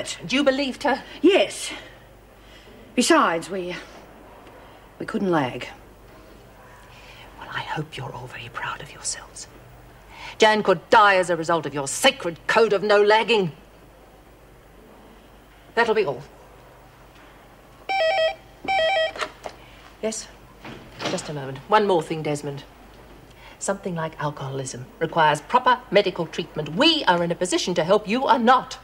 it. And you believed her? Yes. Besides, we couldn't lag. Well, I hope you're all very proud of yourselves. Jan could die as a result of your sacred code of no lagging. That'll be all. Yes? Just a moment. One more thing, Desmond. Something like alcoholism requires proper medical treatment. We are in a position to help. You are not.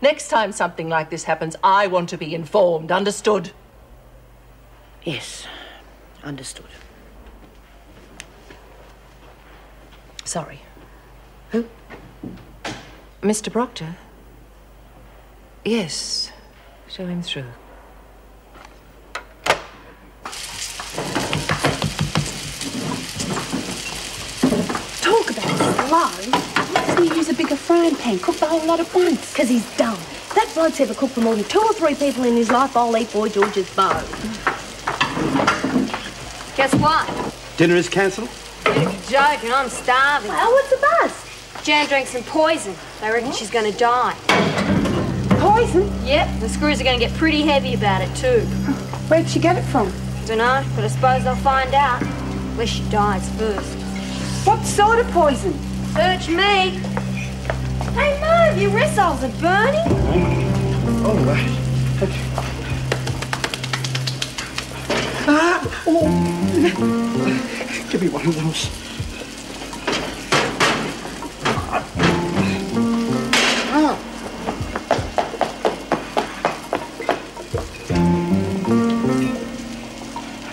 Next time something like this happens, I want to be informed. Understood? Yes, understood. Sorry. Who? Mr. Proctor? Yes. Show him through. Talk about slow. Why doesn't he use a bigger frying pan? Cook the whole lot at once. Because he's dumb. That bloke's ever cooked for more than 2 or 3 people in his life. I'll eat Boy George's bow. Guess what? Dinner is cancelled? You're joking, I'm starving. Well, what's the buzz? Jan drank some poison. They reckon she's going to die. Poison? Yep, the screws are going to get pretty heavy about it too. Where'd she get it from? Dunno, but I suppose I'll find out. Unless she dies first. What sort of poison? Search me. Hey, Move, your rissoles are burning. Oh, right. Okay. Give me one of those.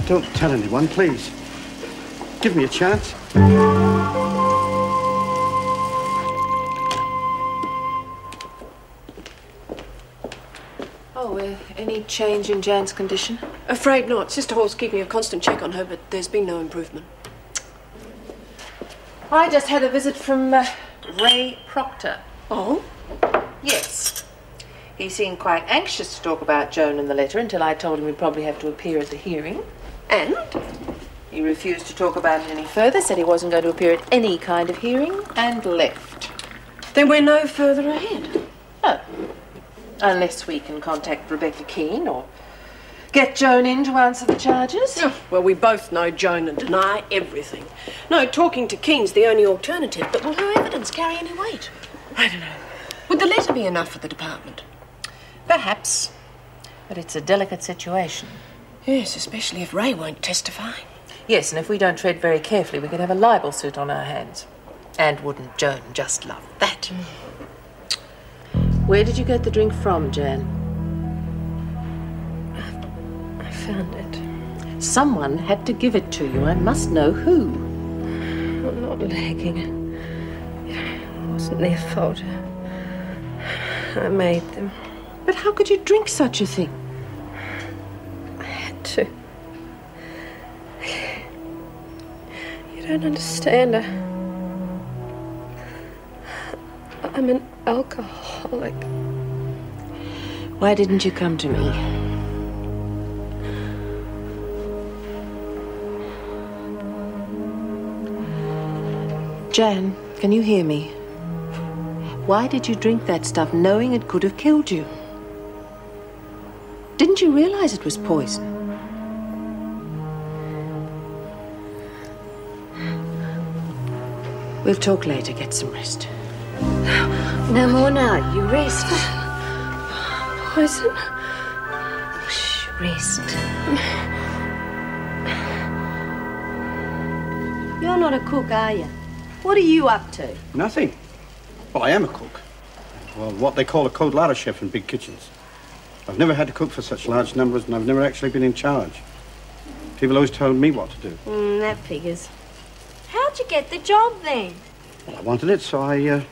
Don't tell anyone, please. Give me a chance. Oh, any change in Jan's condition? Afraid not. Sister Hall's keeping a constant check on her, but there's been no improvement. I just had a visit from Ray Proctor. Oh? Yes. He seemed quite anxious to talk about Joan in the letter until I told him he'd probably have to appear at the hearing. And? He refused to talk about it any further, said he wasn't going to appear at any kind of hearing, and left. Then we're no further ahead. Oh. Unless we can contact Rebecca Keane or get Joan in to answer the charges. Oh, well, we both know Joan and deny everything. No, talking to Keane's the only alternative, but will her evidence carry any weight? I don't know. Would the letter be enough for the department? Perhaps. But it's a delicate situation. Yes, especially if Ray won't testify. Yes, and if we don't tread very carefully, we could have a libel suit on our hands. And wouldn't Joan just love that? Where did you get the drink from, Jan? I found it. Someone had to give it to you. I must know who. I'm not lagging. It wasn't their fault. I made them. But how could you drink such a thing? I had to. You don't understand. I'm an alcoholic. Why didn't you come to me? Jan, can you hear me? Why did you drink that stuff knowing it could have killed you? Didn't you realize it was poison? We'll talk later. Get some rest. No more now. You rest. Poison? Shh, rest. You're not a cook, are you? What are you up to? Nothing. Well, I am a cook. Well, what they call a cold ladder chef in big kitchens. I've never had to cook for such large numbers, and I've never actually been in charge. People always told me what to do. That figures. How'd you get the job then? Well, I wanted it, so I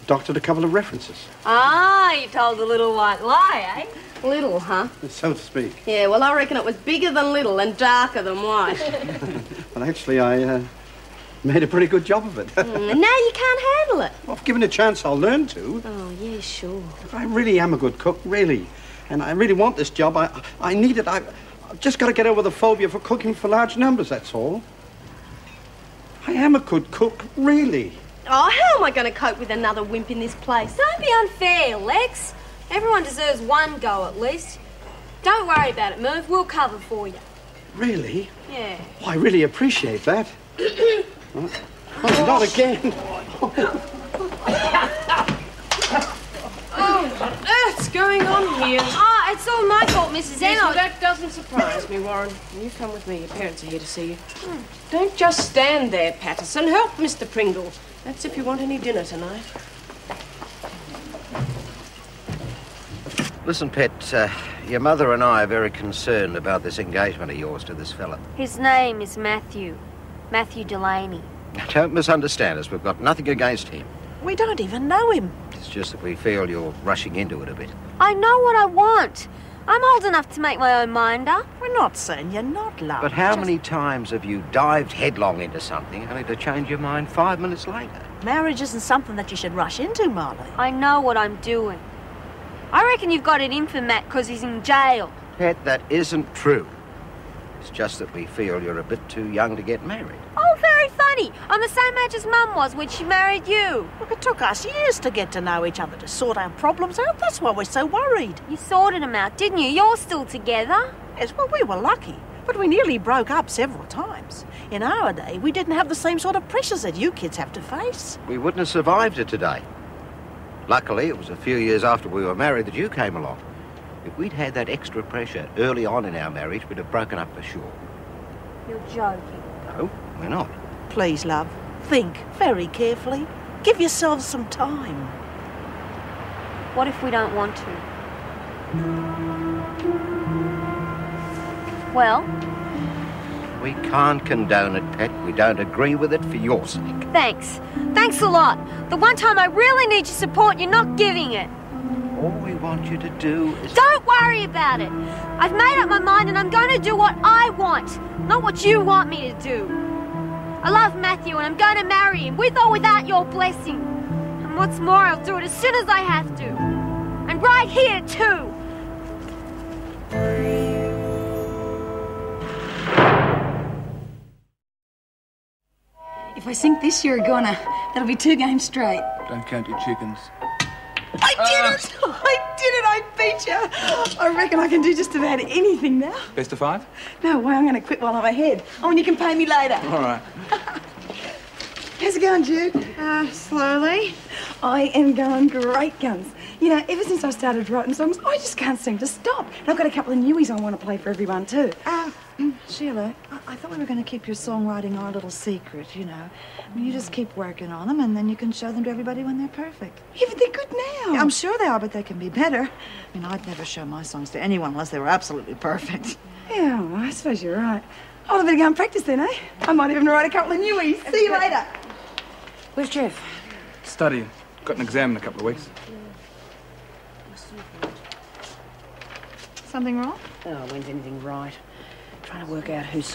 doctored a couple of references. Ah, you told a little white lie, eh? Little, huh? So to speak. Yeah, well, I reckon it was bigger than little and darker than white. Well, actually, I made a pretty good job of it. And now you can't handle it. Well, if given a chance, I'll learn to. Oh, yeah, sure. I really am a good cook, really. And I really want this job. I need it. I've just got to get over the phobia for cooking for large numbers, that's all. I am a good cook, really. Oh, how am I going to cope with another wimp in this place? Don't be unfair, Lex. Everyone deserves one go at least. Don't worry about it, Merv. We'll cover for you. Really? Yeah. Oh, I really appreciate that. Oh, not again. What's going on here? Oh, it's all my fault, Mrs. Yes, well, Emma. that doesn't surprise me, Warren. You come with me. Your parents are here to see you. Don't just stand there, Patterson. Help Mr. Pringle. That's if you want any dinner tonight. Listen, Pet, your mother and I are very concerned about this engagement of yours to this fella. His name is Matthew. Matthew Delaney. Don't misunderstand us. We've got nothing against him. We don't even know him. It's just that we feel you're rushing into it a bit. I know what I want. I'm old enough to make my own mind up. We're not saying you're not, love. But how many times have you dived headlong into something only to change your mind 5 minutes later? Marriage isn't something that you should rush into, Marley. I know what I'm doing. I reckon you've got it in for Matt because he's in jail. Pet, that isn't true. It's just that we feel you're a bit too young to get married. Oh, very funny. I'm the same age as Mum was when she married you. Look, it took us years to get to know each other, to sort our problems out. That's why we're so worried. You sorted them out, didn't you? You're still together. Yes, well, we were lucky, but we nearly broke up several times. In our day, we didn't have the same sort of pressures that you kids have to face. We wouldn't have survived it today. Luckily, it was a few years after we were married that you came along. If we'd had that extra pressure early on in our marriage, we'd have broken up for sure. You're joking. No, we're not. Please, love, think very carefully. Give yourselves some time. What if we don't want to? Well, We can't condone it, Pet. We don't agree with it for your sake. thanks. Thanks a lot. The one time I really need your support, you're not giving it. All we want you to do is... Don't worry about it. I've made up my mind and I'm going to do what I want, not what you want me to do. I love Matthew and I'm going to marry him, with or without your blessing. And what's more, I'll do it as soon as I have to. And right here, too. If I sink this, you're a goner. That'll be 2 games straight. Don't count your chickens. I did it! I did it! I beat you! I reckon I can do just about anything now. Best of 5? No way, I'm going to quit while I'm ahead. Oh, and you can pay me later. All right. How's it going, Jude? Slowly. I am going great guns. You know, ever since I started writing songs, I just can't seem to stop. And I've got a couple of newies I want to play for everyone, too. Sheila, I thought we were going to keep your songwriting our little secret, you know. I mean, you just keep working on them and then you can show them to everybody when they're perfect. Yeah, but they're good now. Yeah, I'm sure they are, but they can be better. I mean, I'd never show my songs to anyone unless they were absolutely perfect. Yeah, well, I suppose you're right. I'll better go and practice then, eh? I might even write a couple of newies. See you later. Where's Jeff? Studying. Got an exam in a couple of weeks. Something wrong? Oh, when's anything right? Trying to work out who's